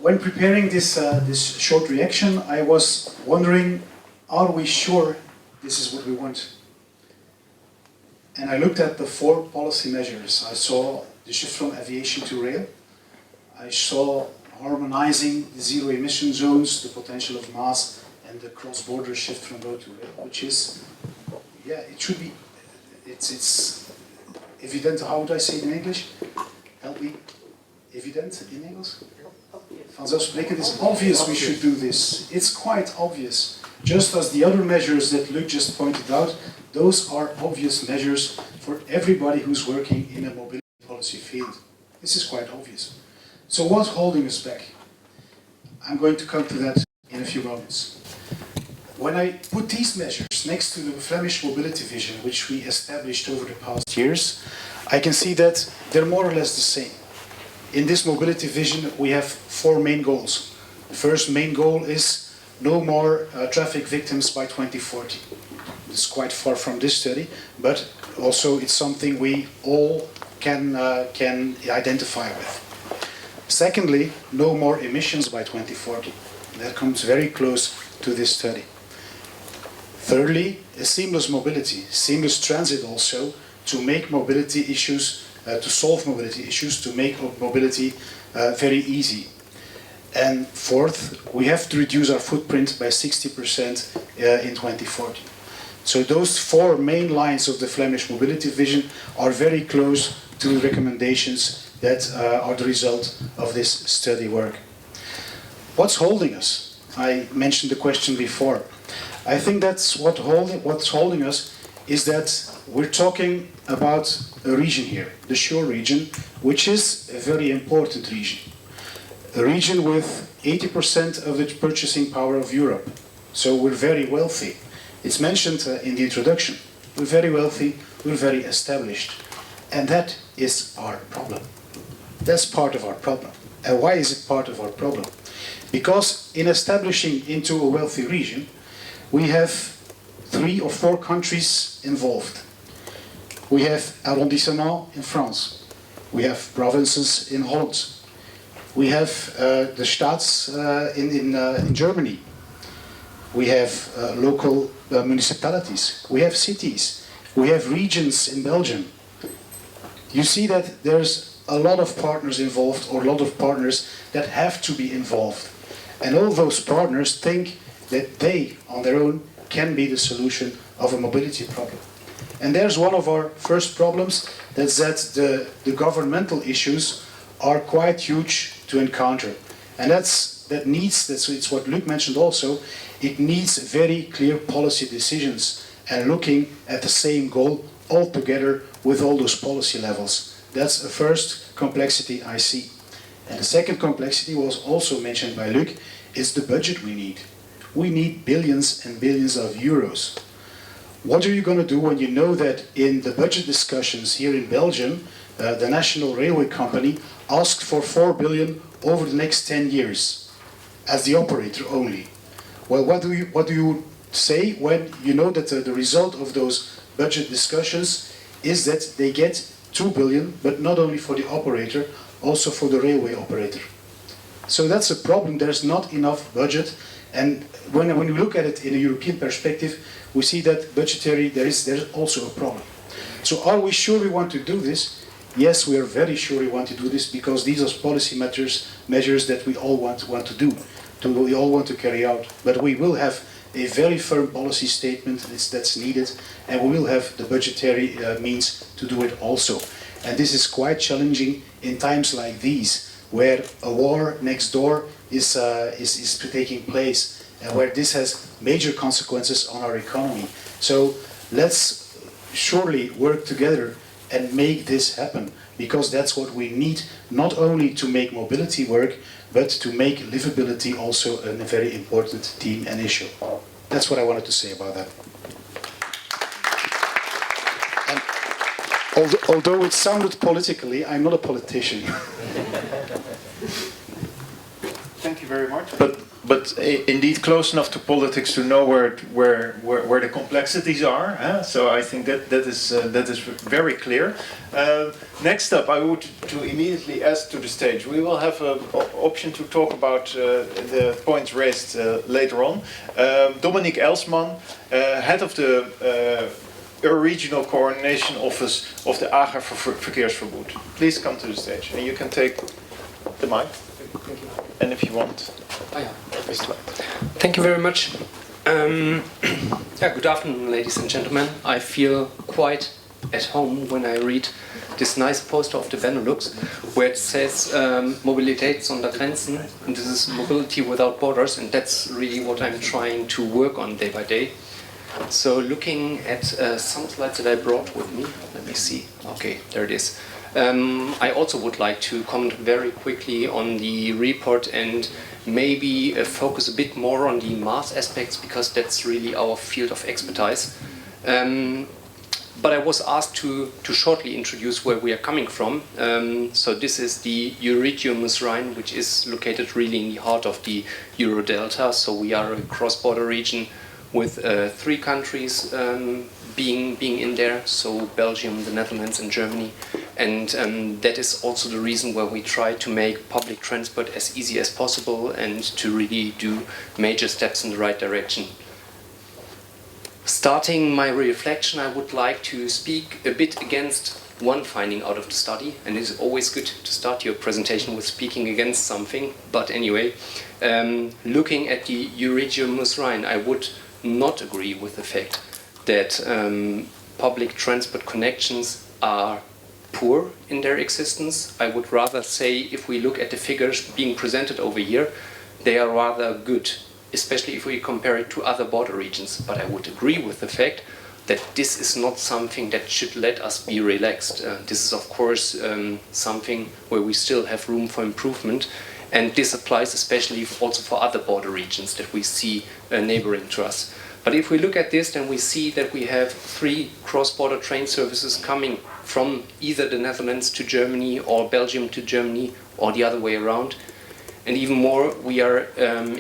When preparing this short reaction, I was wondering, are we sure this is what we want? And I looked at the four policy measures. I saw the shift from aviation to rail. I saw harmonizing the zero emission zones, the potential of mass, and the cross-border shift from road to rail, which is, yeah, it should be, it's evident. How would I say it in English? Help me. Evident in English? Vanzelfsprekend, it's obvious we should do this. It's quite obvious. Just as the other measures that Luc just pointed out, those are obvious measures for everybody who's working in a mobility policy field. This is quite obvious. So what's holding us back? I'm going to come to that in a few moments. When I put these measures next to the Flemish mobility vision, which we established over the past years, I can see that they're more or less the same. In this mobility vision, we have four main goals. The first main goal is no more traffic victims by 2040. It's quite far from this study, but also it's something we all can identify with. Secondly, no more emissions by 2040. That comes very close to this study. Thirdly, a seamless mobility, seamless transit also, to make mobility issues, to solve mobility issues, to make mobility very easy. And fourth, we have to reduce our footprint by 60% in 2040. So those four main lines of the Flemish mobility vision are very close to the recommendations that are the result of this study work. What's holding us? I mentioned the question before. I think that's what's holding us is that we're talking about a region here, the shore region, which is a very important region. A region with 80% of the purchasing power of Europe. So we're very wealthy. It's mentioned in the introduction. We're very wealthy, we're very established. And that is our problem. That's part of our problem. And why is it part of our problem? Because in establishing into a wealthy region, we have 3 or 4 countries involved. We have arrondissements in France. We have provinces in Holland. We have the Staats in Germany. We have local municipalities. We have cities. We have regions in Belgium. You see that there's a lot of partners involved, or a lot of partners that have to be involved. And all those partners think that they, on their own, can be the solution of a mobility problem. And there's one of our first problems, that's that the governmental issues are quite huge to encounter. And it's what Luc mentioned also, it needs very clear policy decisions and looking at the same goal all together with all those policy levels. That's the first complexity I see. And the second complexity was also mentioned by Luc, is the budget we need. We need billions and billions of euros. What are you going to do when you know that in the budget discussions here in Belgium, the National Railway Company asked for 4 billion over the next 10 years as the operator only? Well, what do you say when you know that the result of those budget discussions is that they get 2 billion, but not only for the operator, also for the railway operator? So that's a problem. There's not enough budget, and when we look at it in a European perspective, we see that budgetary there's also a problem. So are we sure we want to do this? Yes, we are very sure we want to do this, because these are policy measures that we all want to do, we all want to carry out. But we will have a very firm policy statement that's needed, and we will have the budgetary means to do it also. And this is quite challenging in times like these, where a war next door is taking place, and where this has major consequences on our economy. So let's surely work together and make this happen, because that's what we need, not only to make mobility work, but to make livability also a very important theme and issue. That's what I wanted to say about that. And although it sounded politically, I'm not a politician. Thank you very much. But indeed close enough to politics to know where the complexities are. Huh? So I think that is very clear. Next up, I would to immediately ask to the stage. We will have an option to talk about the points raised later on. Dominique Elsman, head of the Regional Coordination Office of the AGA Verkeersverbund. Please come to the stage, and you can take the mic. Thank you. And if you want. Oh, yeah. Thank you very much. Good afternoon, ladies and gentlemen. I feel quite at home when I read this nice poster of the Benelux, where it says Mobilität ohne Grenzen, and this is mobility without borders, and that's really what I'm trying to work on day by day. So looking at some slides that I brought with me, let me see. Okay, there it is. I also would like to comment very quickly on the report and maybe focus a bit more on the mass aspects, because that's really our field of expertise. But I was asked to shortly introduce where we are coming from. So this is the Rhine, which is located really in the heart of the Eurodelta. So we are a cross-border region with 3 countries being in there, so Belgium, the Netherlands and Germany. And that is also the reason why we try to make public transport as easy as possible and to really do major steps in the right direction. Starting my reflection, I would like to speak a bit against one finding out of the study, and it's always good to start your presentation with speaking against something, but anyway, looking at the Rhine, I would not agree with the fact that public transport connections are poor in their existence. I would rather say, if we look at the figures being presented over here, they are rather good, especially if we compare it to other border regions. But I would agree with the fact that this is not something that should let us be relaxed. This is of course something where we still have room for improvement, and this applies especially also for other border regions that we see neighboring to us. But if we look at this, then we see that we have 3 cross-border train services coming from either the Netherlands to Germany or Belgium to Germany or the other way around. And even more, we are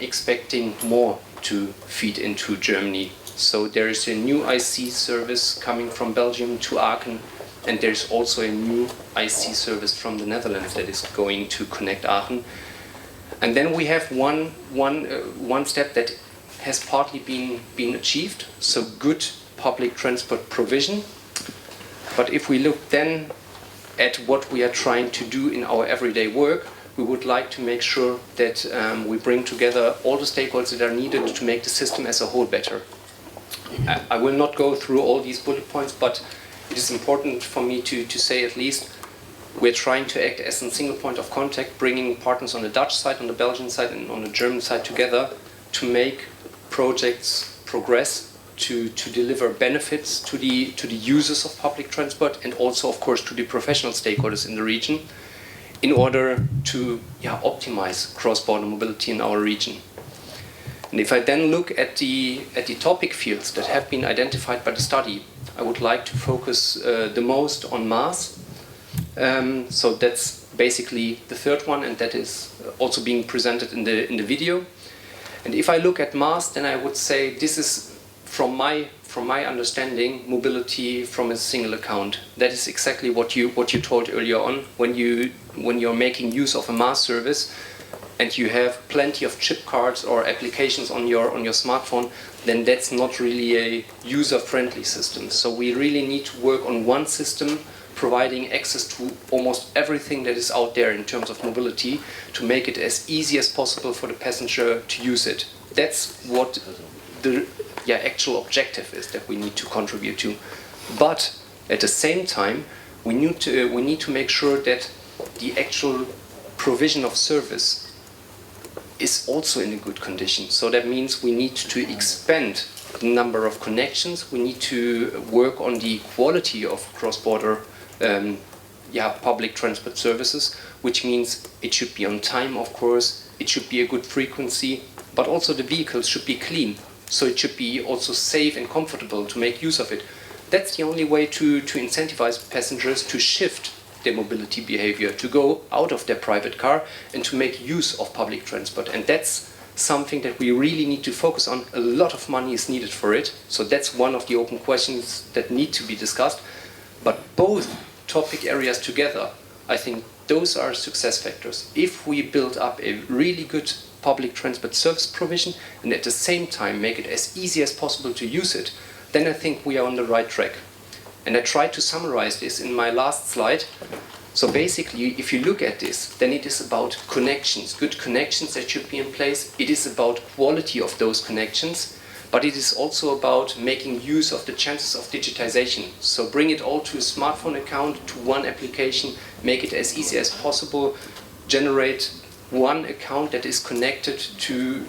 expecting more to feed into Germany. So there is a new IC service coming from Belgium to Aachen, and there's also a new IC service from the Netherlands that is going to connect Aachen. And then we have one step that has partly been achieved, so good public transport provision. But if we look then at what we are trying to do in our everyday work, we would like to make sure that we bring together all the stakeholders that are needed to make the system as a whole better. I will not go through all these bullet points, but it is important for me to say at least we're trying to act as a single point of contact, bringing partners on the Dutch side, on the Belgian side and on the German side together to make projects progress, to deliver benefits to the users of public transport and also of course to the professional stakeholders in the region, in order to optimize cross-border mobility in our region. And if I then look at the topic fields that have been identified by the study, I would like to focus the most on mass. So that's basically the third one, and that is also being presented in the video. And if I look at mass, then I would say this is, from my understanding, mobility from a single account. That is exactly what you told earlier on. When you're making use of a mass service, and you have plenty of chip cards or applications on your smartphone, then that's not really a user-friendly system. So we really need to work on one system, providing access to almost everything that is out there in terms of mobility, to make it as easy as possible for the passenger to use it. That's what the actual objective is that we need to contribute to. But at the same time, we need to make sure that the actual provision of service is also in a good condition. So that means we need to expand the number of connections. We need to work on the quality of cross-border public transport services, which means it should be on time, of course, it should be a good frequency, but also the vehicles should be clean. So it should be also safe and comfortable to make use of it. That's the only way to incentivize passengers to shift their mobility behavior, to go out of their private car and to make use of public transport. And that's something that we really need to focus on. A lot of money is needed for it. So that's one of the open questions that need to be discussed. But both topic areas together, I think those are success factors. If we build up a really good public transport service provision and at the same time make it as easy as possible to use it, then I think we are on the right track. And I tried to summarize this in my last slide. So basically, if you look at this, then it is about connections, good connections that should be in place. It is about quality of those connections, but it is also about making use of the chances of digitization. So bring it all to a smartphone account, to one application, make it as easy as possible, generate one account that is connected to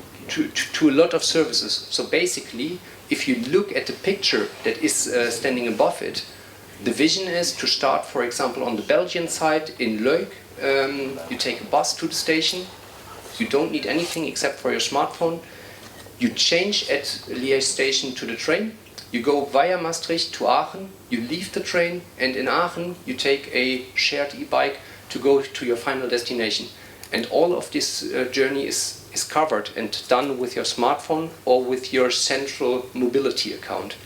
a lot of services. So basically, if you look at the picture that is standing above it, the vision is to start, for example, on the Belgian side in Leuk. You take a bus to the station. You don't need anything except for your smartphone. You change at Liège station to the train. You go via Maastricht to Aachen. You leave the train, and in Aachen you take a shared e-bike to go to your final destination. And all of this journey is covered and done with your smartphone or with your central mobility account.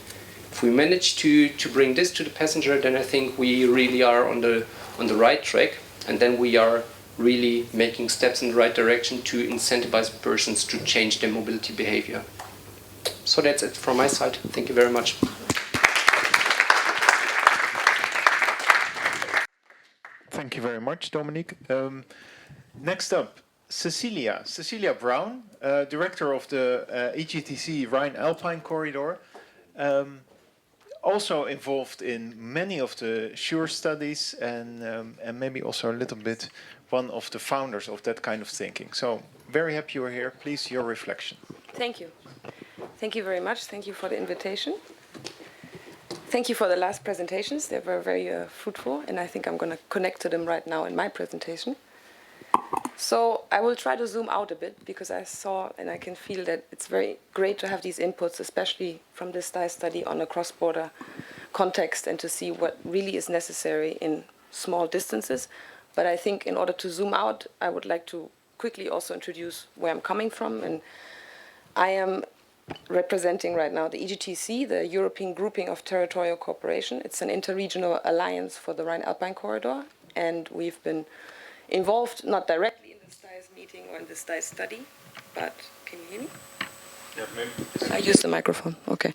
If we manage to bring this to the passenger, then I think we really are on the right track, and then we are really making steps in the right direction to incentivize persons to change their mobility behavior. So that's it from my side. Thank you very much. Thank you very much, Dominique. Next up, Cecilia Brown, director of the EGTC Rhine-Alpine corridor, also involved in many of the SURE studies and maybe also a little bit one of the founders of that kind of thinking. So very happy you are here. Please, your reflection. Thank you. Thank you very much. Thank you for the invitation. Thank you for the last presentations. They were very fruitful, and I think I'm going to connect to them right now in my presentation. So I will try to zoom out a bit, because I saw and I can feel that it's very great to have these inputs, especially from this Stise study on a cross-border context, and to see what really is necessary in small distances. But I think in order to zoom out, I would like to quickly also introduce where I'm coming from. And I am representing right now the EGTC, the European Grouping of Territorial Cooperation. It's an interregional alliance for the Rhine-Alpine corridor, and we've been involved not directly in the Stise meeting or in the Stise study, but can you hear me? Yeah, maybe. I use the microphone, okay.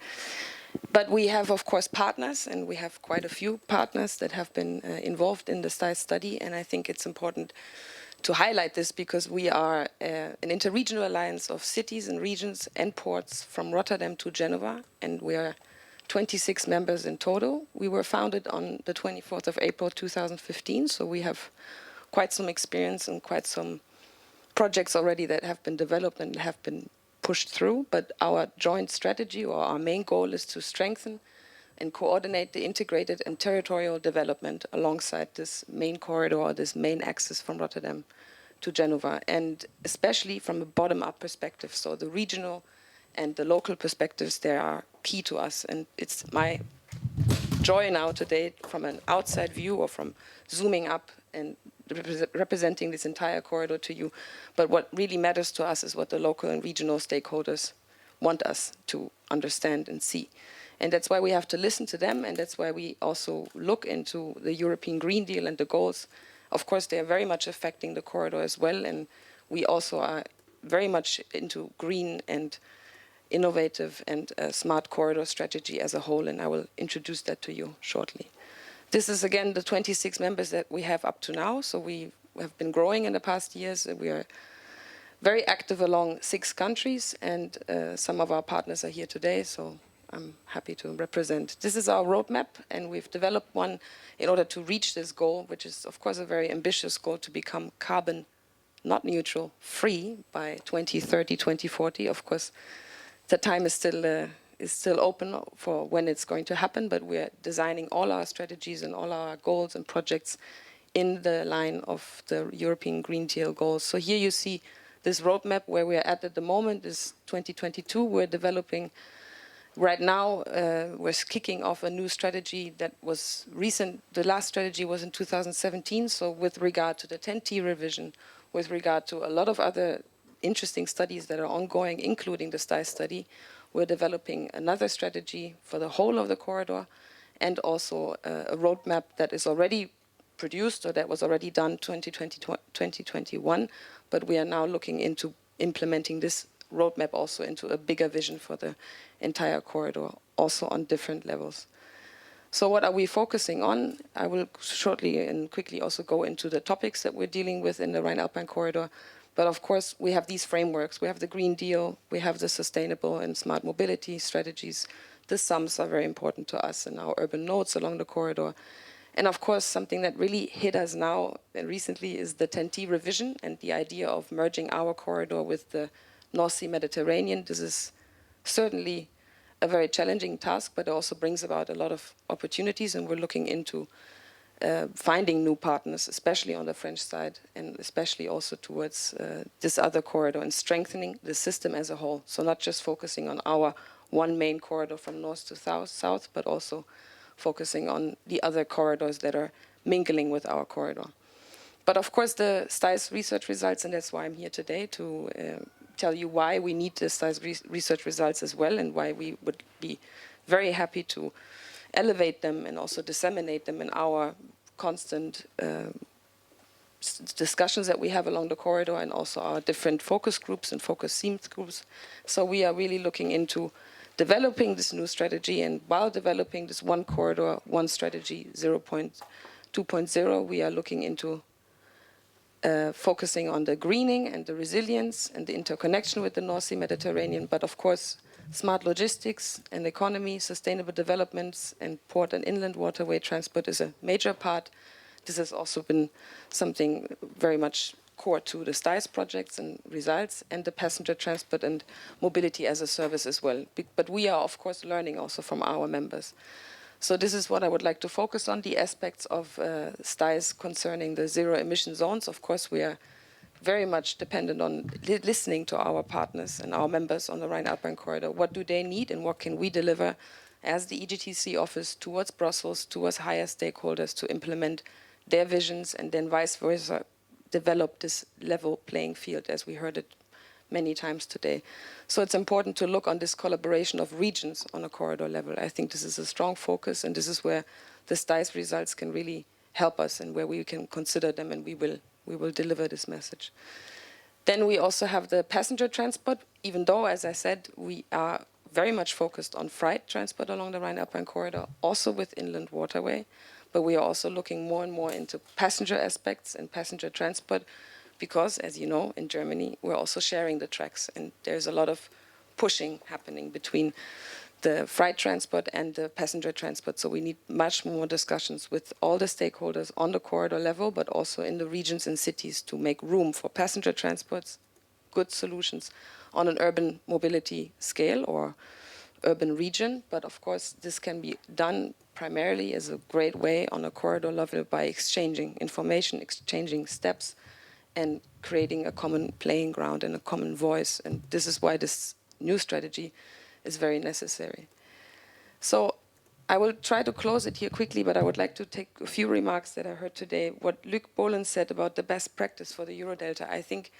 But we have, of course, partners, and we have quite a few partners that have been involved in the Stise study, and I think it's important to highlight this because we are an interregional alliance of cities and regions and ports from Rotterdam to Geneva, and we are 26 members in total. We were founded on the 24th of April 2015, so we have quite some experience and quite some projects already that have been developed and have been pushed through. But our joint strategy, or our main goal, is to strengthen and coordinate the integrated and territorial development alongside this main corridor, or this main axis from Rotterdam to Genova, and especially from a bottom-up perspective. So the regional and the local perspectives, they are key to us, and it's my joy now today from an outside view or from zooming up and representing this entire corridor to you. But what really matters to us is what the local and regional stakeholders want us to understand and see. And that's why we have to listen to them, and that's why we also look into the European Green Deal and the goals. Of course, they are very much affecting the corridor as well, and we also are very much into green and innovative and smart corridor strategy as a whole, and I will introduce that to you shortly. This is again the 26 members that we have up to now, so we have been growing in the past years. We are very active along 6 countries, and some of our partners are here today, so I'm happy to represent. This is our roadmap, and we've developed one in order to reach this goal, which is of course a very ambitious goal, to become carbon not neutral, free by 2030, 2040. Of course, the time is still open for when it's going to happen, but we're designing all our strategies and all our goals and projects in the line of the European Green Deal goals. So here you see this roadmap where we're at the moment is 2022. We're developing right now, we're kicking off a new strategy that was recent. The last strategy was in 2017, so with regard to the 10T revision, with regard to a lot of other interesting studies that are ongoing, including the Stise study, we're developing another strategy for the whole of the corridor, and also a roadmap that is already produced or that was already done 2021, but we are now looking into implementing this roadmap also into a bigger vision for the entire corridor, also on different levels. So what are we focusing on? I will shortly and quickly also go into the topics that we're dealing with in the Rhine-Alpine corridor. But of course, we have these frameworks. We have the Green Deal, we have the sustainable and smart mobility strategies. The sums are very important to us in our urban nodes along the corridor. And of course, something that really hit us now and recently is the 10T revision and the idea of merging our corridor with the North Sea Mediterranean. This is certainly a very challenging task, but it also brings about a lot of opportunities, and we're looking into finding new partners, especially on the French side, and especially also towards this other corridor, and strengthening the system as a whole. So not just focusing on our one main corridor from north to south, but also focusing on the other corridors that are mingling with our corridor. But of course, the Stise research results, and that's why I'm here today, to tell you why we need the Stise research results as well, and why we would be very happy to elevate them and also disseminate them in our constant discussions that we have along the corridor, and also our different focus groups and focus themes groups. So we are really looking into developing this new strategy, and while developing this one corridor, one strategy 2.0, we are looking into focusing on the greening and the resilience and the interconnection with the North Sea Mediterranean, but of course smart logistics and economy, sustainable developments, and port and inland waterway transport is a major part. This has also been something very much core to the Stise projects and results, and the passenger transport and mobility as a service as well. But we are, of course, learning also from our members. So this is what I would like to focus on, the aspects of Stise concerning the zero emission zones. Of course, we are very much dependent on listening to our partners and our members on the Rhine-Alpine corridor. What do they need, and what can we deliver as the EGTC office towards Brussels, towards higher stakeholders to implement their visions, and then vice versa, develop this level playing field, as we heard it many times today. So it's important to look on this collaboration of regions on a corridor level. I think this is a strong focus, and this is where the Stise results can really help us, and where we can consider them, and we will deliver this message. Then we also have the passenger transport, even though, as I said, we are very much focused on freight transport along the Rhine-Alpine corridor, also with inland waterway, but we are also looking more and more into passenger aspects and passenger transport, because, as you know, in Germany, we're also sharing the tracks, and there's a lot of pushing happening between the freight transport and the passenger transport. So we need much more discussions with all the stakeholders on the corridor level, but also in the regions and cities, to make room for passenger transports, good solutions on an urban mobility scale or urban region. But of course, this can be done primarily as a great way on a corridor level by exchanging information, exchanging steps, and creating a common playing ground and a common voice. And this is why this new strategy is very necessary. So I will try to close it here quickly, but I would like to take a few remarks that I heard today. What Luc Bolen said about the best practice for the Eurodelta, I think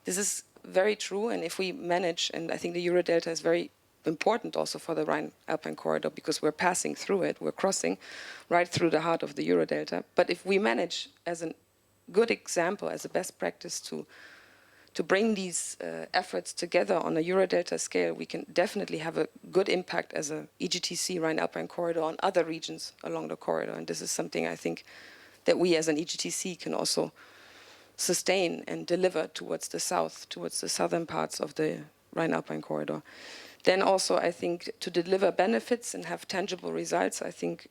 this is very true. And if we manage, and I think the Eurodelta is very important also for the Rhine-Alpine corridor because we're passing through it, we're crossing right through the heart of the Eurodelta. But if we manage as a good example, as a best practice to bring these efforts together on a Eurodelta scale, we can definitely have a good impact as a EGTC Rhine-Alpine corridor on other regions along the corridor. And this is something I think that we as an EGTC can also sustain and deliver towards the south, towards the southern parts of the Rhine-Alpine corridor. Then also, I think, to deliver benefits and have tangible results, I think,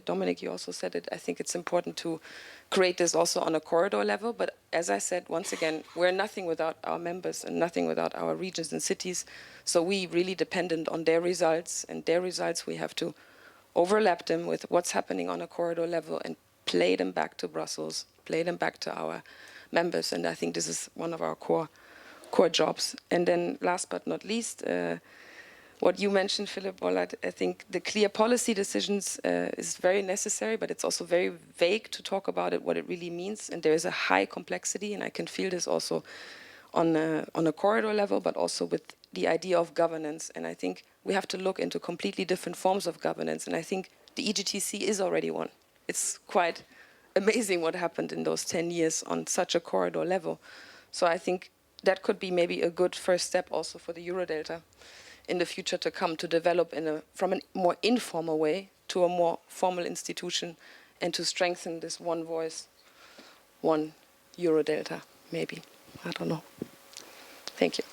Dominic, you also said it, I think it's important to create this also on a corridor level. But as I said, once again, we're nothing without our members and nothing without our regions and cities. So we really dependent on their results, and their results we have to overlap them with what's happening on a corridor level and play them back to Brussels, play them back to our members. And I think this is one of our core jobs. And then last but not least, what you mentioned, Philip Bollard, I think the clear policy decisions is very necessary, but it's also very vague to talk about it, what it really means. And there is a high complexity, and I can feel this also on a corridor level, but also with the idea of governance. And I think we have to look into completely different forms of governance. And I think the EGTC is already one. It's quite amazing what happened in those 10 years on such a corridor level. So I think that could be maybe a good first step also for the Eurodelta in the future to come, to develop from a more informal way to a more formal institution and to strengthen this one voice, one Eurodelta, maybe. I don't know. Thank you.